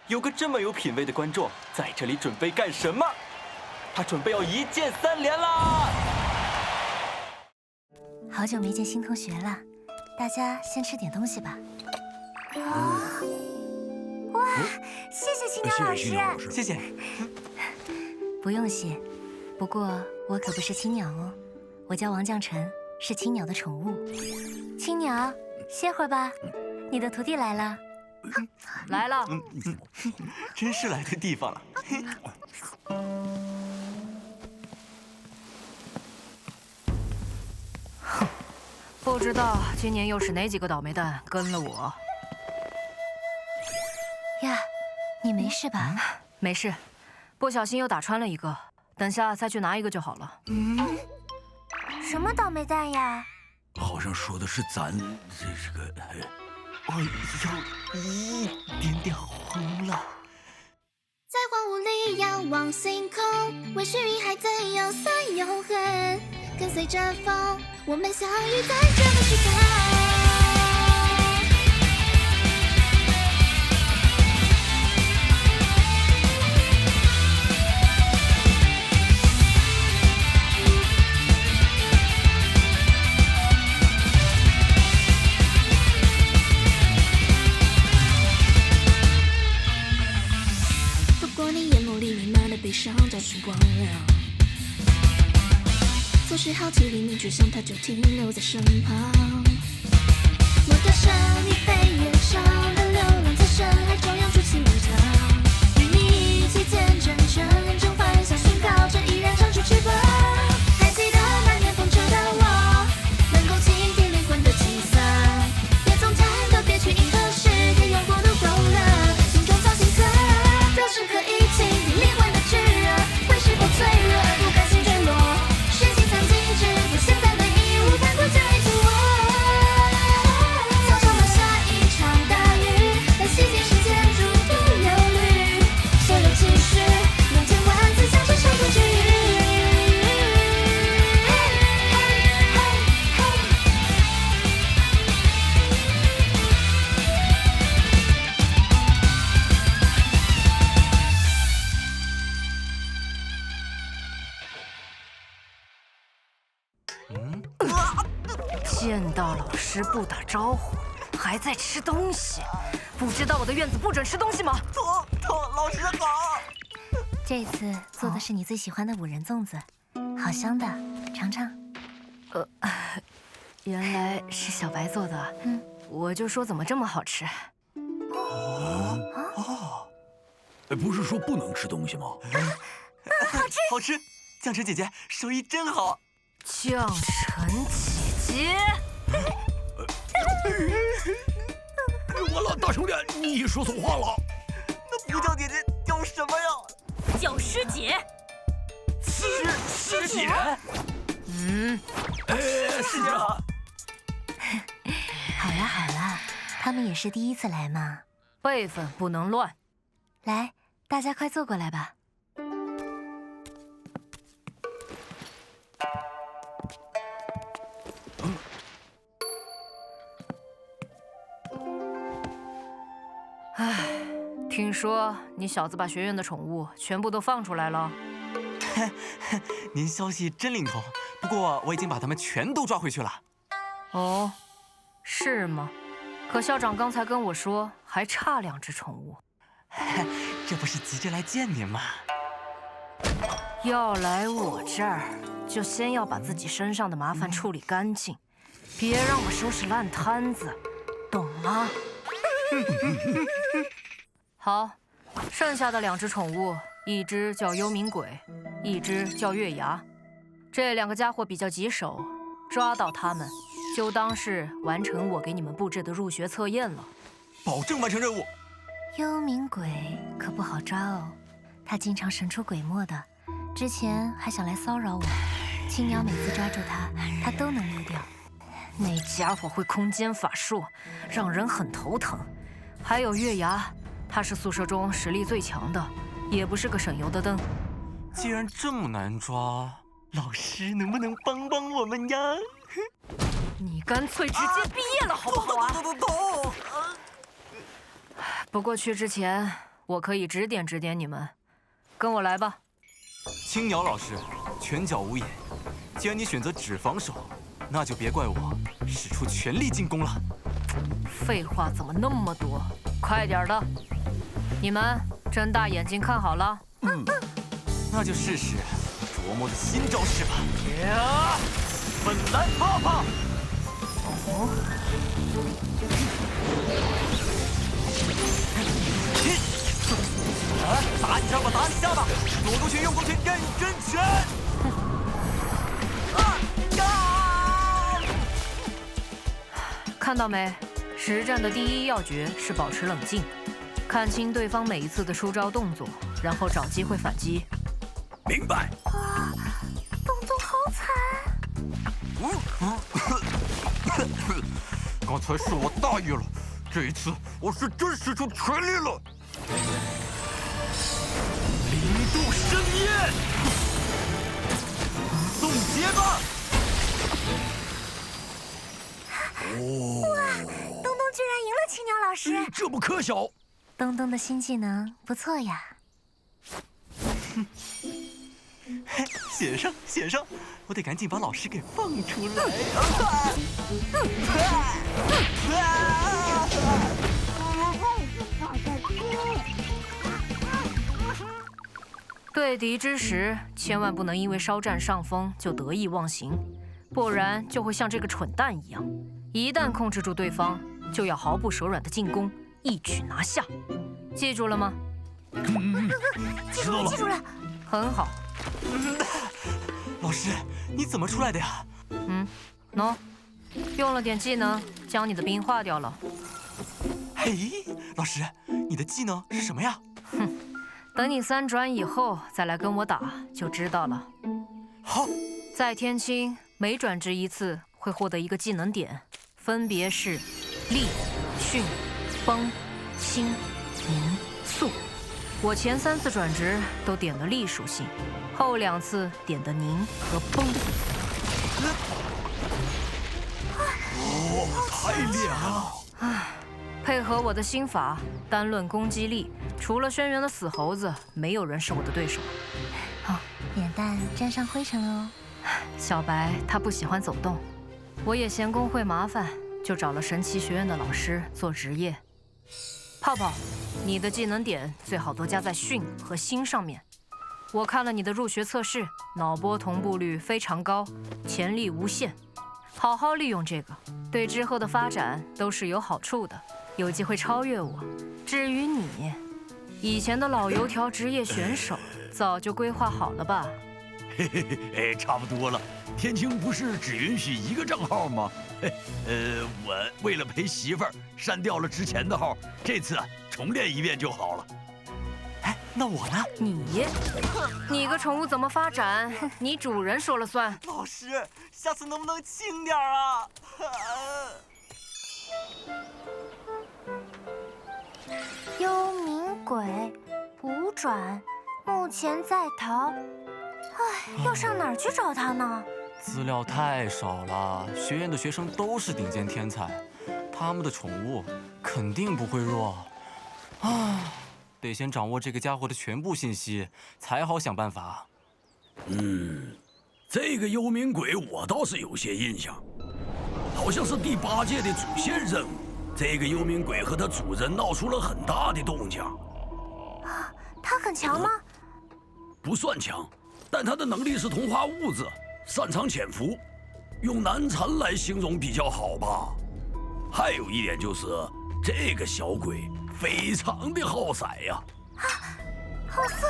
有个这么有品位的观众在这里准备干什么？他准备要一键3连啦！好久没见新同学了，大家先吃点东西吧。哇，谢谢青鸟老师。谢谢。不用谢，不过我可不是青鸟哦，我叫王绛晨，是青鸟的宠物。青鸟，歇会儿吧，你的徒弟来了。来了。真是来对地方了。不知道今年又是哪几个倒霉蛋跟了我。呀，你没事吧？没事，不小心又打穿了一个，等下再去拿一个就好了。什么倒霉蛋呀？好像说的是咱这个。我有一点点红了。在荒芜里仰望星空，问须臾还怎样算永恒？跟随着风，我们相遇在这个时刻。悲伤找寻光亮，总是好奇黎明，只想它就停留在身旁。我的生你飞越上的流浪，在深海中央筑起梦想，与你一起见证真正翻向寻找着依然长出翅膀。还记得那年风车的我，能够倾听灵魂的气散，别总贪得别去迎合世界永不能够了，心中藏心刻，若深刻一起灵魂的炙热，会是否脆弱而不甘心坠落？学习曾经制服现在的义务，反过这一次我，早上落下一场大雨，让细节时间逐步流绿，所有情绪用千万次像这首歌治愈。见到老师不打招呼，还在吃东西，不知道我的院子不准吃东西吗？妥，老师好。这次做的是你最喜欢的五仁粽子，好香的，尝尝。原来是小白做的。我就说怎么这么好吃。不是说不能吃东西吗？好吃，绛晨姐姐手艺真好。绛晨姐姐，完了，大兄弟，你说错话了。那不叫姐姐叫什么呀？叫师姐。师姐。是啊。好了，他们也是第一次来嘛，辈分不能乱。来，大家快坐过来吧。听说你小子把学院的宠物全部都放出来了。您消息真灵通，不过我已经把它们全都抓回去了。哦，是吗？可校长刚才跟我说还差2只宠物。这不是急着来见您吗？要来我这儿，就先要把自己身上的麻烦处理干净，别让我收拾烂摊子，懂吗？好，剩下的2只宠物，一只叫幽冥鬼，一只叫月牙。这2个家伙比较棘手，抓到他们，就当是完成我给你们布置的入学测验了。保证完成任务。幽冥鬼可不好抓哦，他经常神出鬼没的，之前还想来骚扰我。青鸟每次抓住他，他都能溜掉。那家伙会空间法术，让人很头疼。还有月牙，他是宿舍中实力最强的，也不是个省油的灯。既然这么难抓，老师能不能帮帮我们呀？你干脆直接毕业了好不好啊？懂。不过去之前，我可以指点指点你们。跟我来吧。青鸟老师，拳脚无眼，既然你选择只防守，那就别怪我使出全力进攻了。废话怎么那么多？快点的！你们睁大眼睛看好了。那就试试琢磨的新招式吧。呀，本蓝泡泡。打你下巴，打你下巴！左勾拳，右勾拳，认真拳！看到没？实战的第一要诀是保持冷静，看清对方每一次的出招动作，然后找机会反击。明白。东东好惨。刚才是我大意了，这一次我是真使出全力了。零度盛宴，送捷吧！哇，东东居然赢了青鸟老师！这不可小。东东的新技能不错呀。写上，写上！我得赶紧把老师给放出来。对敌之时，千万不能因为稍占上风就得意忘形，不然就会像这个蠢蛋一样，一旦控制住对方，就要毫不手软的进攻，一举拿下。记住了吗？记住了，记住了。很好。老师，你怎么出来的呀？喏，用了点技能，将你的冰化掉了。嘿，老师，你的技能是什么呀？等你3转以后再来跟我打，就知道了。好，在天青每转职一次会获得一个技能点，分别是力、迅、崩、清、凝、速。我前3次转职都点了力属性，后2次点的凝和崩。太厉害了！配合我的心法，单论攻击力，除了轩辕的死猴子，没有人是我的对手。脸蛋沾上灰尘了哦。小白他不喜欢走动，我也嫌工会麻烦，就找了神奇学院的老师做职业。泡泡，你的技能点最好多加在迅和心上面。我看了你的入学测试，脑波同步率非常高，潜力无限，好好利用这个，对之后的发展都是有好处的，有机会超越我。至于你，以前的老油条职业选手，早就规划好了吧？嘿嘿嘿，哎，差不多了。天青不是只允许1个账号吗？我为了陪媳妇儿删掉了之前的号，这次重练一遍就好了。哎，那我呢？你个宠物怎么发展？你主人说了算。老师，下次能不能轻点啊？幽冥鬼5转，目前在逃。唉，要上哪儿去找他呢？资料太少了，学院的学生都是顶尖天才，他们的宠物肯定不会弱。得先掌握这个家伙的全部信息，才好想办法。这个幽冥鬼我倒是有些印象，好像是第8届的主线任务。这个幽冥鬼和他主人闹出了很大的动静。他很强吗？不算强，但他的能力是同化物质，擅长潜伏，用难缠来形容比较好吧。还有一点就是，这个小鬼非常的好色呀。好色，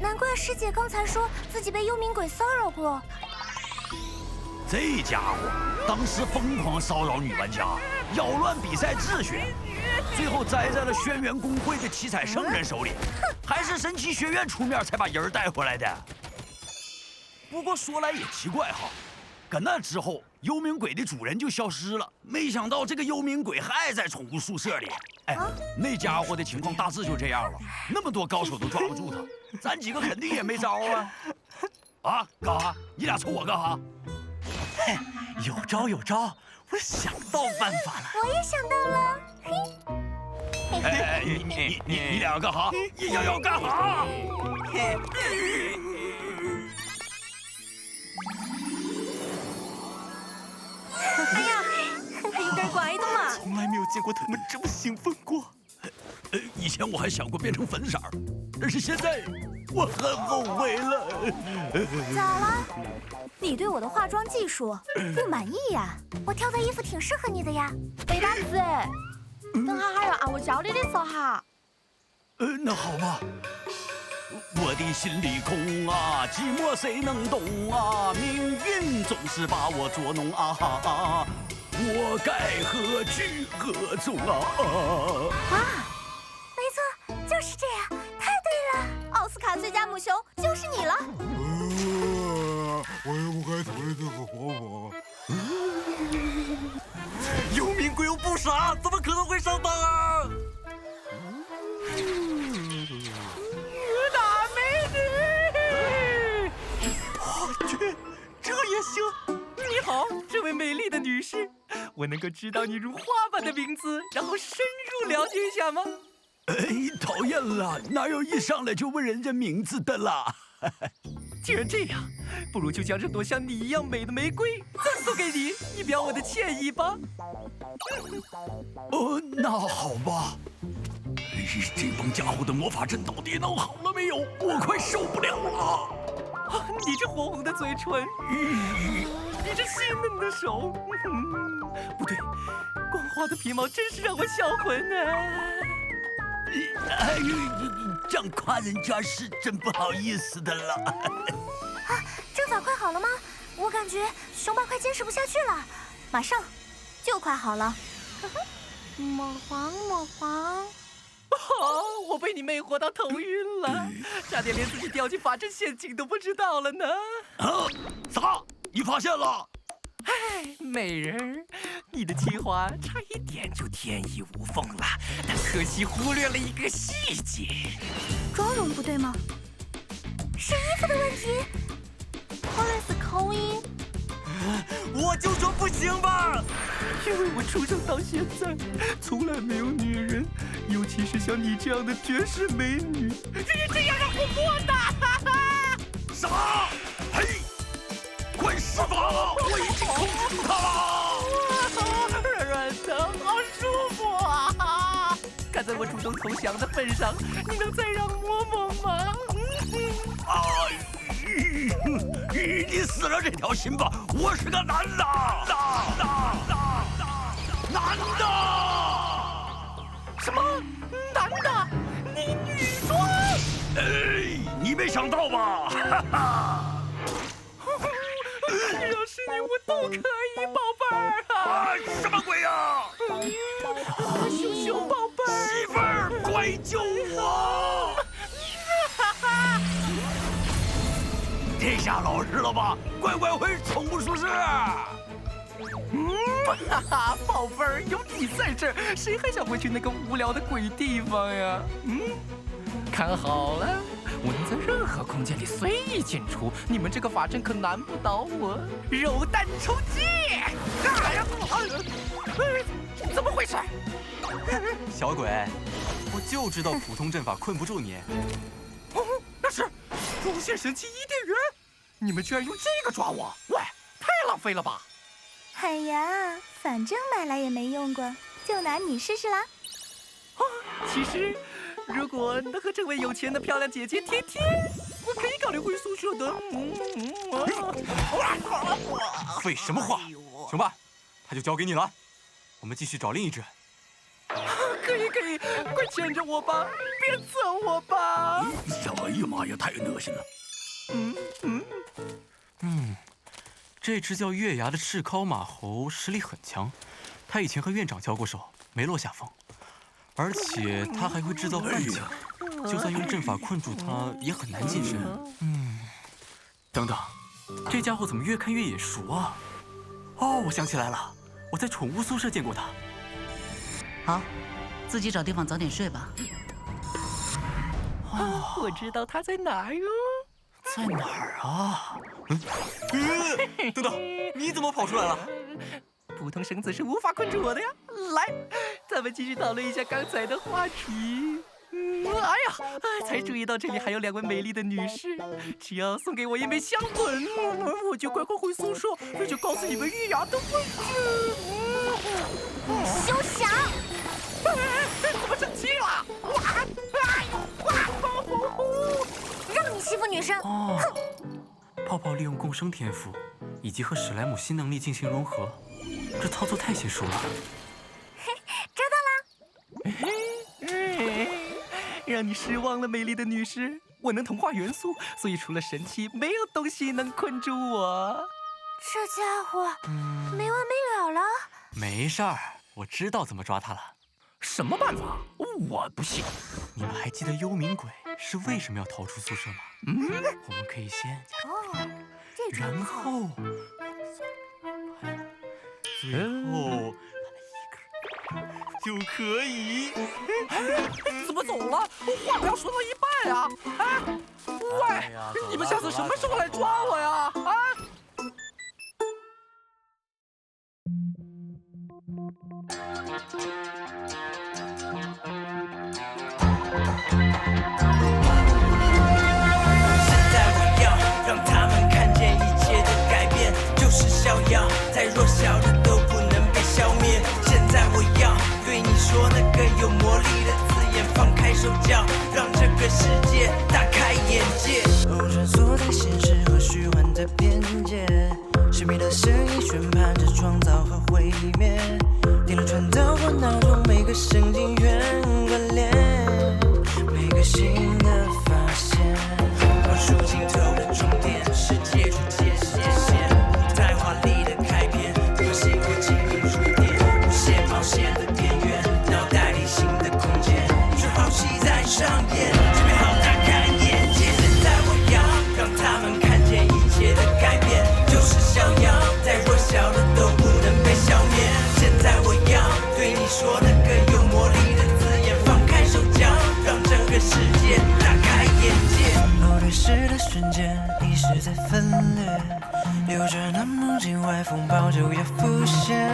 难怪师姐刚才说自己被幽冥鬼骚扰过。这家伙当时疯狂骚扰女玩家，扰乱比赛秩序，最后栽在了轩辕公会的七彩圣人手里，还是神奇学院出面才把人带回来的。不过说来也奇怪哈，搁那之后，幽冥鬼的主人就消失了，没想到这个幽冥鬼还在宠物宿舍里。哎，那家伙的情况大致就这样了，那么多高手都抓不住他，咱几个肯定也没招啊。啊，干哈？你俩瞅我干哈？嘿，有招有招，我想到办法了。我也想到了，嘿。哎，你俩干哈？要干哈？哎呀，应该乖的嘛。从来没有见过他们这么兴奋过。以前我还想过变成粉色儿，但是现在我很后悔了。咋了？你对我的化妆技术不满意呀？我挑的衣服挺适合你的呀。背单词哎，等下还要按我教你的说哈。那好吧。我的心里空啊，寂寞谁能懂啊？命运总是把我捉弄啊，我该何去何从啊？没错，就是这样，太对了。奥斯卡最佳母熊就是你了。我又不该投了这个活法。幽冥鬼又不傻，怎么可能会上当啊？大美女，我去，这也行？你好，这位美丽的女士，我能够知道你如花般的名字，然后深入了解一下吗？讨厌了，哪有一上来就问人家名字的啦？既然这样，不如就将这朵像你一样美的玫瑰赠送给你，以表我的歉意吧。那好吧。这帮家伙的魔法阵到底弄好了没有？我快受不了了！你这火红的嘴唇，你这细嫩的手，不对，光滑的皮毛真是让我销魂啊！哎呦，这样夸人家是真不好意思的了。阵法快好了吗？我感觉熊爸快坚持不下去了，马上就快好了。抹黄抹黄。我被你魅惑到头晕了，差点连自己掉进法阵陷阱都不知道了呢。啥？你发现了？美人儿，你的计划差一点就天衣无缝了，但可惜忽略了一个细节。妆容不对吗？是衣服的问题。后来是口音。我就说不行吧！因为我出生到现在，从来没有女人，尤其是像你这样的绝世美女，愿意这样让我摸的。啥？嘿！快施法！我已经控制住他了。软软的，好舒服啊！看在我主动投降的份上，你能再让摸摸吗？你死了这条心吧！我是个男的，男的。什么？男的？你女装？你没想到吧？哈哈！要是你，我都可以，宝贝儿啊！什么鬼呀？熊熊宝贝儿，媳妇儿，快救我！这下老实了吧？乖乖回宠物宿舍。哈哈，宝贝儿，有你在这儿，谁还想回去那个无聊的鬼地方呀？看好了，我能在任何空间里随意进出，你们这个法阵可难不倒我。肉弹冲击！哎呀，怎么回事？小鬼，我就知道普通阵法困不住你。那是光线神器伊甸园，你们居然用这个抓我，喂，太浪费了吧！哎呀，反正买来也没用过，就拿你试试啦。其实，如果能和这位有钱的漂亮姐姐贴贴，我可以考虑回宿舍的。废什么话！熊爸，他就交给你了，我们继续找另一只。可以，快牵着我吧，别走我吧！哎呀妈呀，太恶心了！这只叫月牙的赤尻马猴实力很强，他以前和院长交过手，没落下风，而且他还会制造幻境，就算用阵法困住他，也很难近身。等等，这家伙怎么越看越眼熟啊？哦，我想起来了，我在宠物宿舍见过他。好，自己找地方早点睡吧。我知道他在哪儿哟。在哪儿啊？等等，你怎么跑出来了？普通绳子是无法困住我的呀。来，咱们继续讨论一下刚才的话题。哎呀，才注意到这里还有2位美丽的女士，只要送给我一枚香吻，我就快回宿舍，而且告诉你们月牙的位置。休想！怎么生气了？让你欺负女生！哦，泡泡利用共生天赋以及和史莱姆新能力进行融合，这操作太娴熟了。抓到了！让你失望了，美丽的女士。我能同化元素，所以除了神器，没有东西能困住我。这家伙没完没了了。没事儿，我知道怎么抓他了。什么办法？我不信。你们还记得幽冥鬼是为什么要逃出宿舍吗？我们可以先然后最后就可以。怎么走了？话不要说到一半呀！喂，你们下次什么时候来抓我呀？现在我要让他们看见一切的改变就是逍遥，再弱小的都不能被消灭。现在我要对你说那个有魔力的字眼，放开手脚，让这个世界大开眼界。穿梭在现实和虚幻的边界，神秘的声音宣判着创造和毁灭，点了传导或闹钟，每个神经元关联，每个新的发现，往出镜头的终点，世界逐渐显现，不太华丽的开篇，多细过记忆触点，无限冒险的边缘，脑袋里新的空间，就好戏在上演，准备好大开眼界。现在我要让他们看见一切的改变就是逍遥，再弱小的都不能被消灭。现在我要对你说那个有魔力的字眼，放开手脚，让整个世界大开眼界。后对视的瞬间，意识在分裂，留着那梦境外风暴就要浮现。